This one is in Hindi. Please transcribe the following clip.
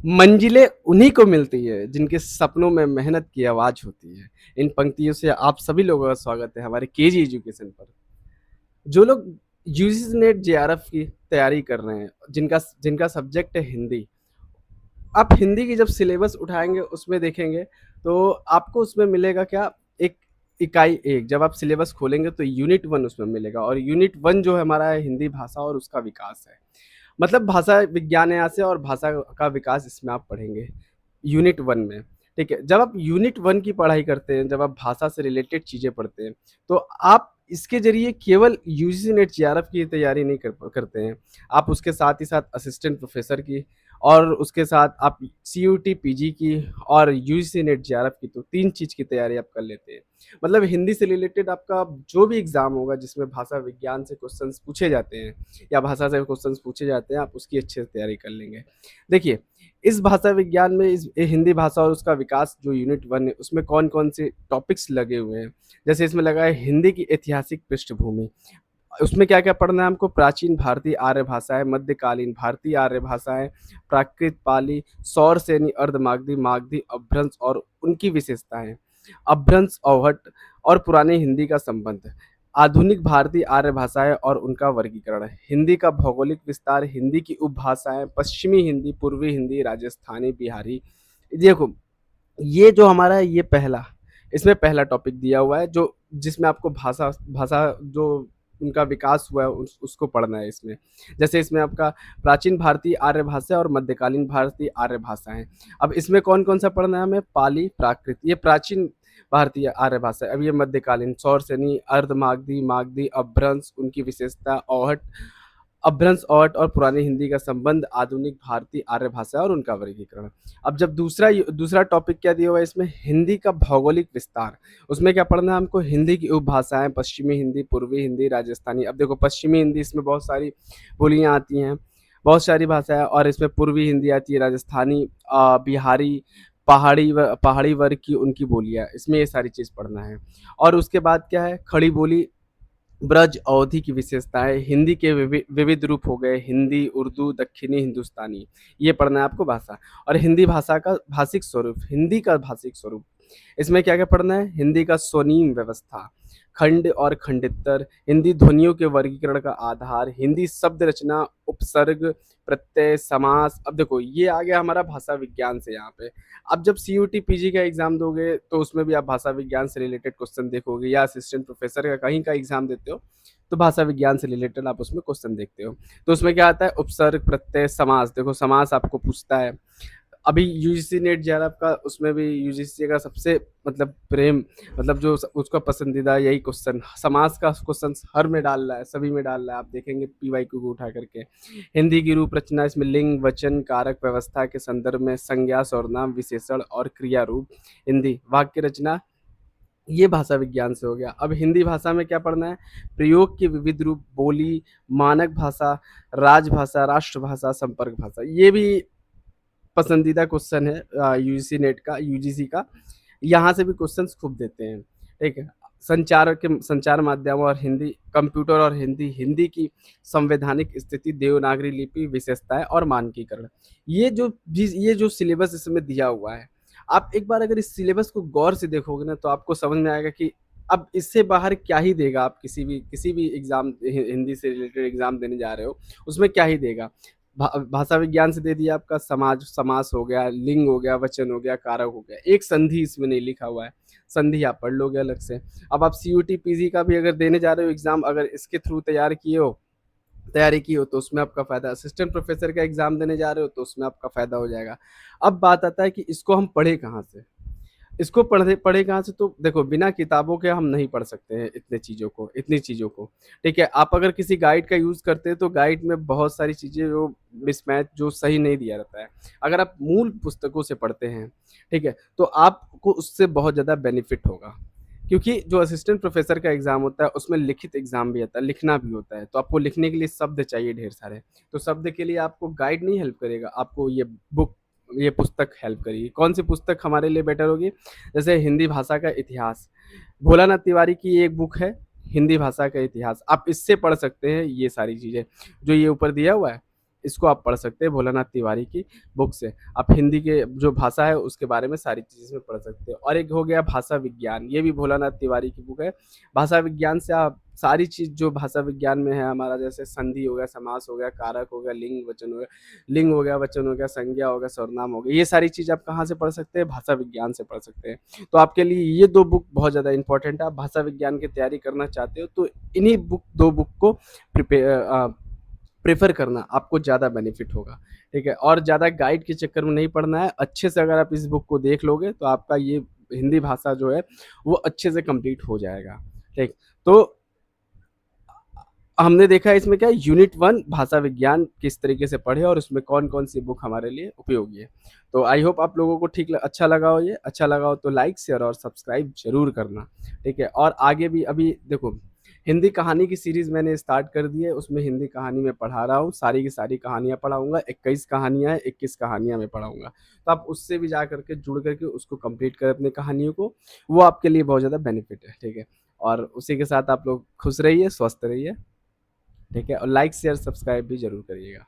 मंजिलें उन्हीं को मिलती है जिनके सपनों में मेहनत की आवाज होती है। इन पंक्तियों से आप सभी लोगों का स्वागत है हमारे केजी एजुकेशन पर। जो लोग यूजीसी नेट जेआरएफ की तैयारी कर रहे हैं, जिनका जिनका सब्जेक्ट है हिंदी, आप हिंदी की जब सिलेबस उठाएंगे उसमें देखेंगे तो आपको उसमें मिलेगा क्या, एक इकाई एक जब आप सिलेबस खोलेंगे तो यूनिट वन उसमें मिलेगा, और यूनिट वन जो है हमारा है हिंदी भाषा और उसका विकास है। मतलब भाषा विज्ञान है यहाँ से, और भाषा का विकास इसमें आप पढ़ेंगे यूनिट वन में। ठीक है, जब आप यूनिट वन की पढ़ाई करते हैं, जब आप भाषा से रिलेटेड चीज़ें पढ़ते हैं, तो आप इसके जरिए केवल यूजीसी नेट जेआरएफ की तैयारी नहीं करते हैं, आप उसके साथ ही साथ असिस्टेंट प्रोफेसर की, और उसके साथ आप सीयूटी पीजी की और यूजीसी नेट जेआरएफ की, तो तीन चीज़ की तैयारी आप कर लेते हैं। मतलब हिंदी से रिलेटेड आपका जो भी एग्जाम होगा जिसमें भाषा विज्ञान से क्वेश्चंस पूछे जाते हैं या भाषा से क्वेश्चंस पूछे जाते हैं, आप उसकी अच्छे से तैयारी कर लेंगे। देखिए, इस भाषा विज्ञान में इस हिंदी भाषा और उसका विकास जो यूनिट वन है उसमें कौन कौन से टॉपिक्स लगे हुए हैं। जैसे इसमें लगा है हिंदी की ऐतिहासिक पृष्ठभूमि, उसमें क्या क्या पढ़ना है हमको, प्राचीन भारतीय आर्य भाषाएं, मध्यकालीन भारतीय आर्य भाषाएं, प्राकृत पाली, सौर सैनी, अर्धमागधी, मागधी, अपभ्रंश और उनकी विशेषताएं, अपभ्रंश, अवहट और पुरानी हिंदी का संबंध, आधुनिक भारतीय आर्य भाषाएं और उनका वर्गीकरण, हिंदी का भौगोलिक विस्तार, हिंदी की उपभाषाएं, पश्चिमी हिंदी, पूर्वी हिंदी, राजस्थानी, बिहारी। देखो, ये जो हमारा है ये पहला, इसमें पहला टॉपिक दिया हुआ है जो जिसमें आपको भाषा भाषा जो उनका विकास हुआ है उसको पढ़ना है इसमें। जैसे इसमें आपका प्राचीन भारतीय आर्य भाषा और मध्यकालीन भारतीय आर्य भाषा है। अब इसमें कौन कौन सा पढ़ना है हमें, पाली, प्राकृत, ये प्राचीन भारतीय आर्य भाषा है। अब ये मध्यकालीन, सौर सैनी, अर्धमागधी, मागधी, अपभ्रंश, उनकी विशेषता, औहट, अपभ्रंश, औहट और पुरानी हिंदी का संबंध, आधुनिक भारतीय आर्य भाषा और उनका वर्गीकरण। अब जब दूसरा टॉपिक क्या दिया हुआ है इसमें, हिंदी का भौगोलिक विस्तार, उसमें क्या पढ़ना है हमको, हिंदी की उपभाषाएं, पश्चिमी हिंदी, पूर्वी हिंदी, राजस्थानी। अब देखो, पश्चिमी हिंदी इसमें बहुत सारी बोलियां आती हैं, बहुत सारी भाषाएं, और इसमें पूर्वी हिंदी आती है, राजस्थानी, बिहारी, पहाड़ी वर्ग की उनकी बोलियां, इसमें ये सारी चीज़ पढ़ना है। और उसके बाद क्या है, खड़ी बोली, ब्रज अवधि की विशेषताएं, हिंदी के विविध रूप हो गए, हिंदी, उर्दू, दक्षिणी हिंदुस्तानी, ये पढ़ना है आपको भाषा। और हिंदी भाषा का भाषिक स्वरूप, हिंदी का भाषिक स्वरूप, इसमें क्या क्या पढ़ना है, हिंदी का स्वनीम व्यवस्था, खंड और खंडितर, हिंदी ध्वनियों के वर्गीकरण का आधार, हिंदी शब्द रचना, उपसर्ग, प्रत्यय, समास। अब देखो, ये आ गया हमारा भाषा विज्ञान से यहाँ पे। अब जब सीयूटी पीजी का एग्जाम दोगे तो उसमें भी आप भाषा विज्ञान से रिलेटेड क्वेश्चन देखोगे, या असिस्टेंट प्रोफेसर का कहीं का एग्जाम देते हो तो भाषा विज्ञान से रिलेटेड आप उसमें क्वेश्चन देखते हो। तो उसमें क्या आता है, उपसर्ग, प्रत्यय, समास। देखो, समास आपको पूछता है। अभी यूजीसी नेट जेआरएफ का, उसमें भी यूजीसी का सबसे मतलब प्रेम, मतलब जो उसका पसंदीदा यही क्वेश्चन, समास का क्वेश्चन हर में डाल रहा है, सभी में डाल रहा है, आप देखेंगे पीवाईक्यू को उठा करके। हिंदी की रूप रचना, इसमें लिंग, वचन, कारक, व्यवस्था के संदर्भ में संज्ञा, सर्वनाम, विशेषण और क्रिया रूप। हिंदी वाक्य रचना, ये भाषा विज्ञान से हो गया। अब हिंदी भाषा में क्या पढ़ना है, प्रयोग के विविध रूप, बोली, मानक भाषा, राजभाषा, राष्ट्रभाषा, संपर्क भाषा। ये भी पसंदीदा क्वेश्चन है यूजीसी नेट का, यूजीसी का। यहाँ से भी क्वेश्चंस खूब देते हैं। ठीक है, संचार माध्यम और हिंदी, कंप्यूटर और हिंदी, हिंदी की संवैधानिक स्थिति, देवनागरी लिपि, विशेषताएं और मानकीकरण। ये जो सिलेबस इसमें दिया हुआ है, आप एक बार अगर इस सिलेबस को गौर से देखोगे ना तो आपको समझ में आएगा कि अब इससे बाहर क्या ही देगा। आप किसी भी एग्जाम हिंदी से रिलेटेड एग्जाम देने जा रहे हो, उसमें क्या ही देगा। भाषा विज्ञान से दे दिया आपका समास हो गया, लिंग हो गया, वचन हो गया, कारक हो गया, एक संधि इसमें नहीं लिखा हुआ है, संधि आप पढ़ लोगे अलग से। अब आप सीयूटी पीजी का भी अगर देने जा रहे हो एग्जाम, अगर इसके थ्रू तैयारी की हो तो उसमें आपका फायदा, असिस्टेंट प्रोफेसर का एग्जाम देने जा रहे हो तो उसमें आपका फायदा हो जाएगा। अब बात आता है कि इसको हम पढ़े कहाँ से, इसको पढ़े पढ़े कहाँ से, तो देखो, बिना किताबों के हम नहीं पढ़ सकते हैं इतनी चीज़ों को। ठीक है, आप अगर किसी गाइड का यूज़ करते हैं तो गाइड में बहुत सारी चीज़ें जो मिसमैच, जो सही नहीं दिया रहता है। अगर आप मूल पुस्तकों से पढ़ते हैं, ठीक है, तो आपको उससे बहुत ज़्यादा बेनिफिट होगा। क्योंकि जो असिस्टेंट प्रोफेसर का एग्जाम होता है उसमें लिखित एग्जाम भी आता है, लिखना भी होता है, तो आपको लिखने के लिए शब्द चाहिए ढेर सारे। तो शब्द के लिए आपको गाइड नहीं हेल्प करेगा, आपको ये पुस्तक हेल्प करेगी। कौन सी पुस्तक हमारे लिए बेटर होगी, जैसे हिंदी भाषा का इतिहास, भोलानाथ तिवारी की एक बुक है हिंदी भाषा का इतिहास, आप इससे पढ़ सकते हैं ये सारी चीज़ें जो ये ऊपर दिया हुआ है। इसको आप पढ़ सकते हैं भोलानाथ तिवारी की बुक से। आप हिंदी के जो भाषा है उसके बारे में सारी चीज़ इसमें पढ़ सकते हो। और एक हो गया भाषा विज्ञान, ये भी भोलानाथ तिवारी की बुक है। भाषा विज्ञान से आप सारी चीज़ जो भाषा विज्ञान में है हमारा, जैसे संधि हो गया, समास हो गया, कारक हो गया, लिंग वचन हो गया, लिंग हो गया, वचन हो गया, संज्ञा हो गया, सर्वनाम हो गया, ये सारी चीज़ आप कहाँ से पढ़ सकते हैं? भाषा विज्ञान से पढ़ सकते हैं। तो आपके लिए ये 2 बुक बहुत ज़्यादा इम्पोर्टेंट है। आप भाषा विज्ञान की तैयारी करना चाहते हो तो इन्हीं 2 बुक को प्रेफ़र करना, आपको ज़्यादा बेनिफिट होगा, ठीक है? और ज़्यादा गाइड के चक्कर में नहीं पड़ना है, अच्छे से अगर आप इस बुक को देख लोगे तो आपका ये हिंदी भाषा जो है वो अच्छे से कंप्लीट हो जाएगा, ठीक? तो हमने देखा है इसमें क्या है, यूनिट 1 भाषा विज्ञान किस तरीके से पढ़े और उसमें कौन-कौन सी बुक हमारे लिए उपयोगी है। तो आई होप आप लोगों को अच्छा लगा हो ये, अच्छा लगा हो तो लाइक, शेयर और सब्सक्राइब ज़रूर करना, ठीक है? और आगे भी अभी देखो, हिंदी कहानी की सीरीज़ मैंने स्टार्ट कर दी है, उसमें हिंदी कहानी मैं पढ़ा रहा हूँ, सारी की सारी कहानियाँ पढ़ाऊँगा, 21 कहानियाँ हैं, 21 कहानियाँ मैं पढ़ाऊँगा। तो आप उससे भी जा कर के जुड़ कर के उसको कंप्लीट करें अपनी कहानियों को, वो आपके लिए बहुत ज़्यादा बेनिफिट है, ठीक है? और उसी के साथ आप लोग खुश रहिए, स्वस्थ रहिए। ठीक है? और लाइक, शेयर, सब्सक्राइब भी ज़रूर करिएगा।